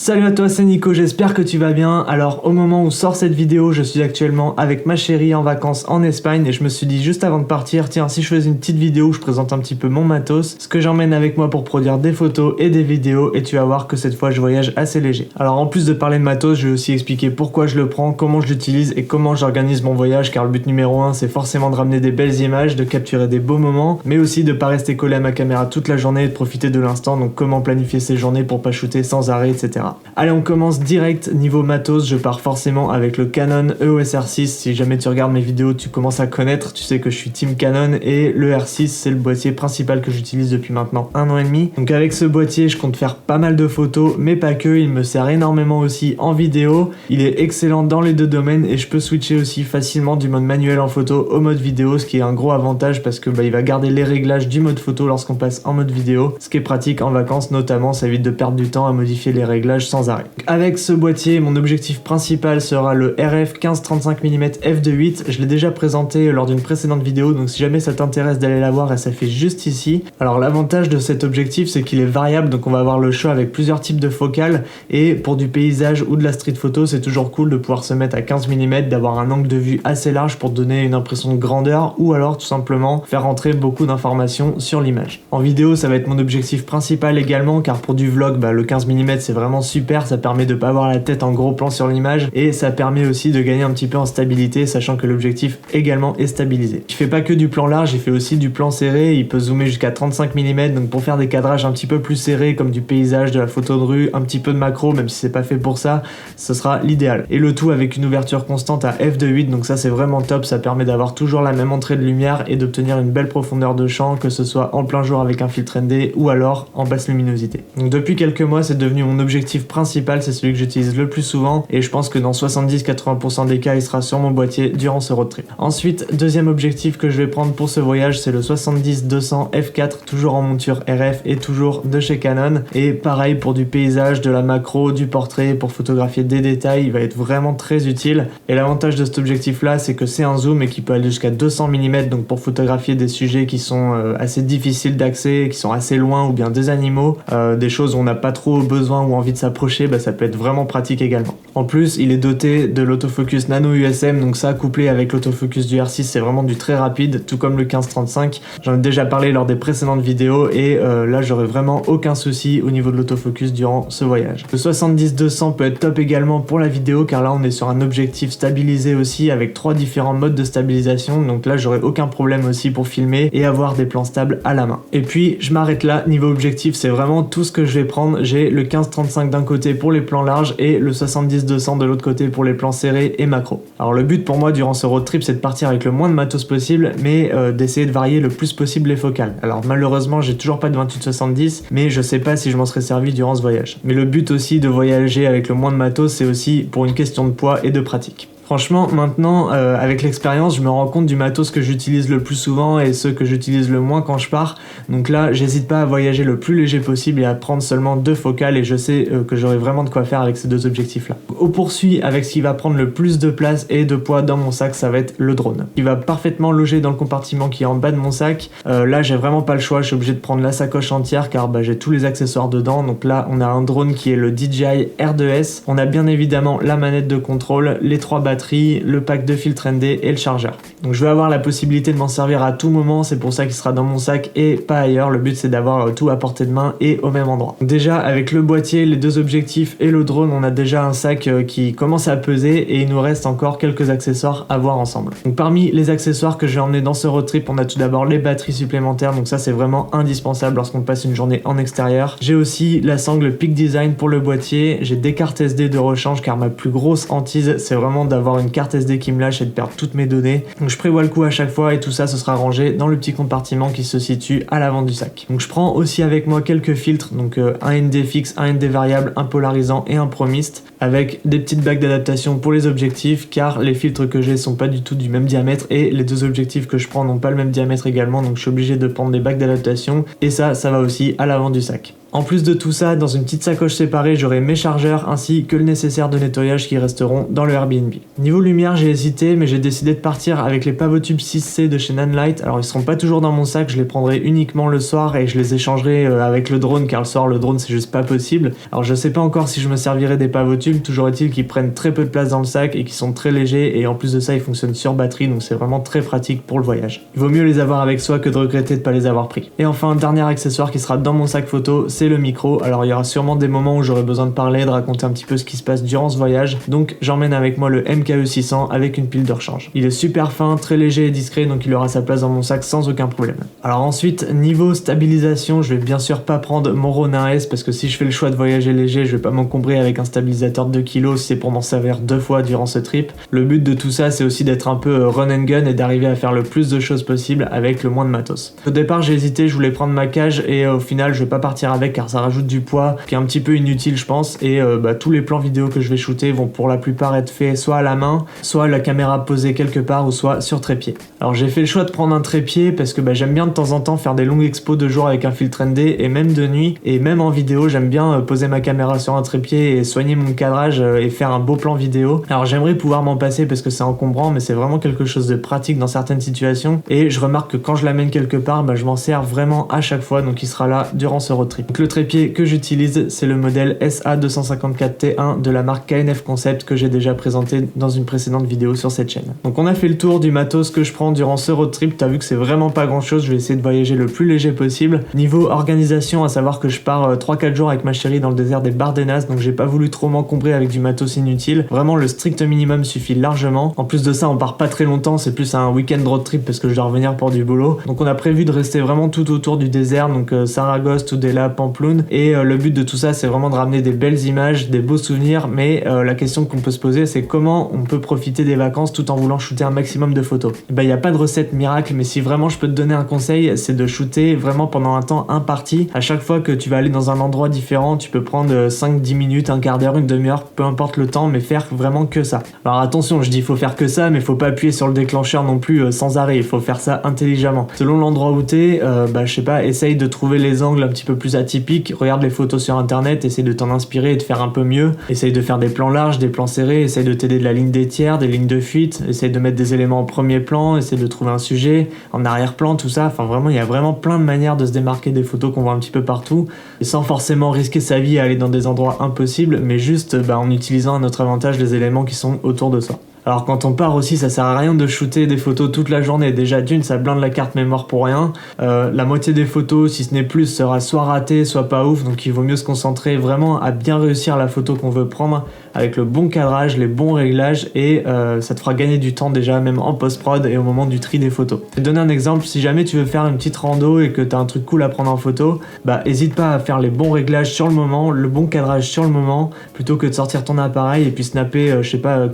Salut à toi, c'est Nico, j'espère que tu vas bien. Alors au moment où sort cette vidéo, je suis actuellement avec ma chérie en vacances en Espagne et je me suis dit juste avant de partir, tiens, si je faisais une petite vidéo où je présente un petit peu mon matos, ce que j'emmène avec moi pour produire des photos et des vidéos, et tu vas voir que cette fois je voyage assez léger. Alors en plus de parler de matos, je vais aussi expliquer pourquoi je le prends, comment je l'utilise et comment j'organise mon voyage, car le but numéro 1 c'est forcément de ramener des belles images, de capturer des beaux moments, mais aussi de pas rester collé à ma caméra toute la journée et de profiter de l'instant, donc comment planifier ses journées pour pas shooter sans arrêt, etc. Allez, on commence direct. Niveau matos, je pars forcément avec le Canon EOS R6. Si jamais tu regardes mes vidéos, tu commences à connaître, tu sais que je suis team Canon, et le R6 c'est le boîtier principal que j'utilise depuis maintenant 1 an et demi. Donc avec ce boîtier, je compte faire pas mal de photos, mais pas que, il me sert énormément aussi en vidéo. Il est excellent dans les deux domaines et je peux switcher aussi facilement du mode manuel en photo au mode vidéo, ce qui est un gros avantage parce que il va garder les réglages du mode photo lorsqu'on passe en mode vidéo, ce qui est pratique en vacances notamment, ça évite de perdre du temps à modifier les réglages sans arrêt. Avec ce boîtier, mon objectif principal sera le RF 15-35 mm f2.8. Je l'ai déjà présenté lors d'une précédente vidéo, donc si jamais ça t'intéresse d'aller la voir, elle s'affiche juste ici. Alors l'avantage de cet objectif, c'est qu'il est variable, donc on va avoir le choix avec plusieurs types de focales, et pour du paysage ou de la street photo, c'est toujours cool de pouvoir se mettre à 15 mm, d'avoir un angle de vue assez large pour donner une impression de grandeur, ou alors tout simplement faire rentrer beaucoup d'informations sur l'image. En vidéo, ça va être mon objectif principal également, car pour du vlog, le 15 mm c'est vraiment super, ça permet de pas avoir la tête en gros plan sur l'image, et ça permet aussi de gagner un petit peu en stabilité, sachant que l'objectif également est stabilisé. Il fait pas que du plan large, il fait aussi du plan serré, il peut zoomer jusqu'à 35 mm, donc pour faire des cadrages un petit peu plus serrés comme du paysage, de la photo de rue, un petit peu de macro, même si c'est pas fait pour ça, ce sera l'idéal. Et le tout avec une ouverture constante à f2.8, donc ça c'est vraiment top, ça permet d'avoir toujours la même entrée de lumière et d'obtenir une belle profondeur de champ, que ce soit en plein jour avec un filtre ND ou alors en basse luminosité. Donc depuis quelques mois, c'est devenu mon objectif principal, c'est celui que j'utilise le plus souvent, et je pense que dans 70-80% des cas il sera sur mon boîtier durant ce road trip. Ensuite, deuxième objectif que je vais prendre pour ce voyage, c'est le 70-200 f4, toujours en monture RF et toujours de chez Canon, et pareil pour du paysage, de la macro, du portrait, pour photographier des détails, il va être vraiment très utile. Et l'avantage de cet objectif là, c'est que c'est un zoom et qui peut aller jusqu'à 200 mm, donc pour photographier des sujets qui sont assez difficiles d'accès, qui sont assez loin, ou bien des animaux, des choses où on n'a pas trop besoin ou envie de s'approcher, ça peut être vraiment pratique également. En plus, il est doté de l'autofocus nano USM, donc ça couplé avec l'autofocus du R6, c'est vraiment du très rapide, tout comme le 15-35. J'en ai déjà parlé lors des précédentes vidéos, et là j'aurais vraiment aucun souci au niveau de l'autofocus durant ce voyage. Le 70-200 peut être top également pour la vidéo, car là on est sur un objectif stabilisé aussi avec 3 différents modes de stabilisation, donc là j'aurais aucun problème aussi pour filmer et avoir des plans stables à la main. Et puis je m'arrête là, niveau objectif c'est vraiment tout ce que je vais prendre. J'ai le 15-35 d'un côté pour les plans larges et le 70-200 de l'autre côté pour les plans serrés et macro. Alors le but pour moi durant ce road trip, c'est de partir avec le moins de matos possible, mais d'essayer de varier le plus possible les focales. Alors malheureusement j'ai toujours pas de 28-70, mais je sais pas si je m'en serais servi durant ce voyage. Mais le but aussi de voyager avec le moins de matos, c'est aussi pour une question de poids et de pratique. Franchement, maintenant, avec l'expérience, je me rends compte du matos que j'utilise le plus souvent et ceux que j'utilise le moins quand je pars. Donc là, j'hésite pas à voyager le plus léger possible et à prendre seulement 2 focales, et je sais que j'aurai vraiment de quoi faire avec ces 2 objectifs-là. On poursuit avec ce qui va prendre le plus de place et de poids dans mon sac, ça va être le drone. Il va parfaitement loger dans le compartiment qui est en bas de mon sac. Là, j'ai vraiment pas le choix, je suis obligé de prendre la sacoche entière car j'ai tous les accessoires dedans. Donc là, on a un drone qui est le DJI R2S. On a bien évidemment la manette de contrôle, les 3 batteries, le pack de filtre ND et le chargeur. Donc je vais avoir la possibilité de m'en servir à tout moment, c'est pour ça qu'il sera dans mon sac et pas ailleurs. Le but c'est d'avoir tout à portée de main et au même endroit. Donc déjà avec le boîtier, les 2 objectifs et le drone, on a déjà un sac qui commence à peser, et il nous reste encore quelques accessoires à voir ensemble. Donc parmi les accessoires que je vais emmener dans ce road trip, on a tout d'abord les batteries supplémentaires, donc ça c'est vraiment indispensable lorsqu'on passe une journée en extérieur. J'ai aussi la sangle Peak Design pour le boîtier, j'ai des cartes SD de rechange car ma plus grosse hantise c'est vraiment d'avoir une carte SD qui me lâche et de perdre toutes mes données. Donc je prévois le coup à chaque fois, et tout ça ce sera rangé dans le petit compartiment qui se situe à l'avant du sac. Donc je prends aussi avec moi quelques filtres, donc un ND fixe, un ND variable, un polarisant et un promiste, avec des petites bagues d'adaptation pour les objectifs, car les filtres que j'ai sont pas du tout du même diamètre et les 2 objectifs que je prends n'ont pas le même diamètre également, donc je suis obligé de prendre des bagues d'adaptation, et ça va aussi à l'avant du sac. En plus de tout ça, dans une petite sacoche séparée, j'aurai mes chargeurs ainsi que le nécessaire de nettoyage qui resteront dans le Airbnb. Niveau lumière, j'ai hésité, mais j'ai décidé de partir avec les Pavotube 6C de chez Nanlite. Alors ils seront pas toujours dans mon sac, je les prendrai uniquement le soir et je les échangerai avec le drone, car le soir le drone c'est juste pas possible. Alors je sais pas encore si je me servirai des Pavotube, toujours est-il qu'ils prennent très peu de place dans le sac et qui sont très légers, et en plus de ça ils fonctionnent sur batterie, donc c'est vraiment très pratique pour le voyage. Il vaut mieux les avoir avec soi que de regretter de pas les avoir pris. Et enfin, dernier accessoire qui sera dans mon sac photo, c'est le micro. Alors il y aura sûrement des moments où j'aurai besoin de parler, de raconter un petit peu ce qui se passe durant ce voyage, donc j'emmène avec moi le MKE 600 avec une pile de rechange. Il est super fin, très léger et discret, donc il aura sa place dans mon sac sans aucun problème. Alors ensuite, niveau stabilisation, je vais bien sûr pas prendre mon Ronin S, parce que si je fais le choix de voyager léger, je vais pas m'encombrer avec un stabilisateur de 2 kg si c'est pour m'en servir 2 fois durant ce trip. Le but de tout ça, c'est aussi d'être un peu run and gun et d'arriver à faire le plus de choses possible avec le moins de matos. Au départ, j'ai hésité, je voulais prendre ma cage et au final, je vais pas partir avec car ça rajoute du poids qui est un petit peu inutile, je pense, et tous les plans vidéo que je vais shooter vont pour la plupart être faits soit à la main, soit la caméra posée quelque part, ou soit sur trépied. Alors j'ai fait le choix de prendre un trépied parce que j'aime bien de temps en temps faire des longues expos de jour avec un filtre ND, et même de nuit, et même en vidéo, j'aime bien poser ma caméra sur un trépied et soigner mon cadrage et faire un beau plan vidéo. Alors j'aimerais pouvoir m'en passer parce que c'est encombrant, mais c'est vraiment quelque chose de pratique dans certaines situations, et je remarque que quand je l'amène quelque part, je m'en sers vraiment à chaque fois, donc il sera là durant ce road trip. Donc le trépied que j'utilise, c'est le modèle SA254T1 de la marque KNF Concept que j'ai déjà présenté dans une précédente vidéo sur cette chaîne. Donc on a fait le tour du matos que je prends durant ce road trip. T'as vu que c'est vraiment pas grand chose, je vais essayer de voyager le plus léger possible. Niveau organisation, à savoir que je pars 3-4 jours avec ma chérie dans le désert des Bardenas, donc j'ai pas voulu trop m'encombrer avec du matos inutile. Vraiment le strict minimum suffit largement. En plus de ça, on part pas très longtemps, c'est plus un week-end road trip parce que je dois revenir pour du boulot. Donc on a prévu de rester vraiment tout autour du désert, donc Saragosse, Tudela, Pamploune, et le but de tout ça, c'est vraiment de ramener des belles images, des beaux souvenirs, mais la question qu'on peut se poser, c'est comment on peut profiter des vacances tout en voulant shooter un maximum de photos. Il n'y a pas de recette miracle, mais si vraiment je peux te donner un conseil, c'est de shooter vraiment pendant un temps imparti. À chaque fois que tu vas aller dans un endroit différent, tu peux prendre 5-10 minutes, un quart d'heure, une demi-heure, peu importe le temps, mais faire vraiment que ça. Alors attention, je dis faut faire que ça, mais faut pas appuyer sur le déclencheur non plus sans arrêt, il faut faire ça intelligemment. Selon l'endroit où t'es, je sais pas, essaye de trouver les angles un petit peu plus atypiques, regarde les photos sur internet, essaye de t'en inspirer et de faire un peu mieux, essaye de faire des plans larges, des plans serrés, essaye de t'aider de la ligne des tiers, des lignes de fuite, essaye de mettre des éléments en premier plan, essaye de trouver un sujet, en arrière-plan, tout ça, enfin vraiment il y a vraiment plein de manières de se démarquer des photos qu'on voit un petit peu partout, et sans forcément risquer sa vie à aller dans des endroits impossibles, mais juste en utilisant à notre avantage les éléments qui sont autour de soi. Alors quand on part aussi, ça sert à rien de shooter des photos toute la journée. Déjà d'une, ça blinde la carte mémoire pour rien. La moitié des photos, si ce n'est plus, sera soit ratée, soit pas ouf. Donc il vaut mieux se concentrer vraiment à bien réussir la photo qu'on veut prendre avec le bon cadrage, les bons réglages, et ça te fera gagner du temps déjà, même en post-prod et au moment du tri des photos. Je vais te donner un exemple, si jamais tu veux faire une petite rando et que tu as un truc cool à prendre en photo, hésite pas à faire les bons réglages sur le moment, le bon cadrage sur le moment, plutôt que de sortir ton appareil et puis snapper,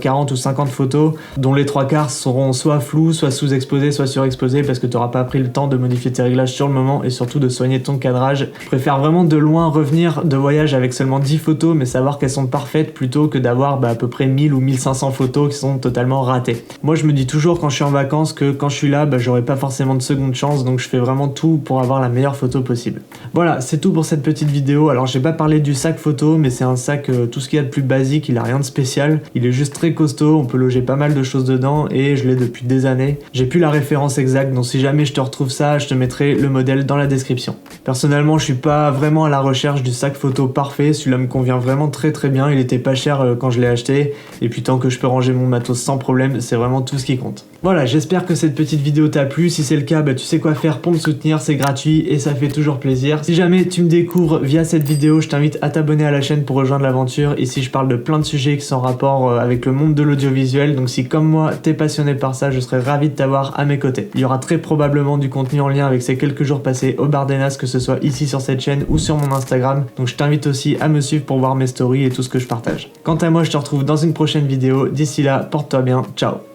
40 ou 50 photos, dont les 3/4 seront soit floues, soit sous-exposées, soit surexposées, parce que tu n'auras pas pris le temps de modifier tes réglages sur le moment et surtout de soigner ton cadrage. Je préfère vraiment de loin revenir de voyage avec seulement 10 photos, mais savoir qu'elles sont parfaites, plutôt que d'avoir à peu près 1000 ou 1500 photos qui sont totalement ratées. Moi je me dis toujours quand je suis en vacances que quand je suis là, j'aurai pas forcément de seconde chance, donc je fais vraiment tout pour avoir la meilleure photo possible. Voilà, c'est tout pour cette petite vidéo. Alors j'ai pas parlé du sac photo, mais c'est un sac tout ce qu'il y a de plus basique, il a rien de spécial, il est juste très costaud, on peut loger pas mal de choses dedans et je l'ai depuis des années. J'ai plus la référence exacte, donc si jamais je te retrouve ça, je te mettrai le modèle dans la description. Personnellement, je suis pas vraiment à la recherche du sac photo parfait, celui-là me convient vraiment très bien, il était pas cher quand je l'ai acheté, et puis tant que je peux ranger mon matos sans problème, c'est vraiment tout ce qui compte. Voilà, j'espère que cette petite vidéo t'a plu. Si c'est le cas, tu sais quoi faire pour me soutenir, c'est gratuit et ça fait toujours plaisir. Si jamais tu me découvres via cette vidéo, je t'invite à t'abonner à la chaîne pour rejoindre l'aventure. Ici je parle de plein de sujets qui sont en rapport avec le monde de l'audiovisuel, donc si comme moi t'es passionné par ça, je serais ravi de t'avoir à mes côtés. Il y aura très probablement du contenu en lien avec ces quelques jours passés au Bardenas, que ce soit ici sur cette chaîne ou sur mon Instagram, donc je t'invite aussi à me suivre pour voir mes stories et tout ce que je partage. Quant à moi, je te retrouve dans une prochaine vidéo. D'ici là, porte-toi bien, ciao.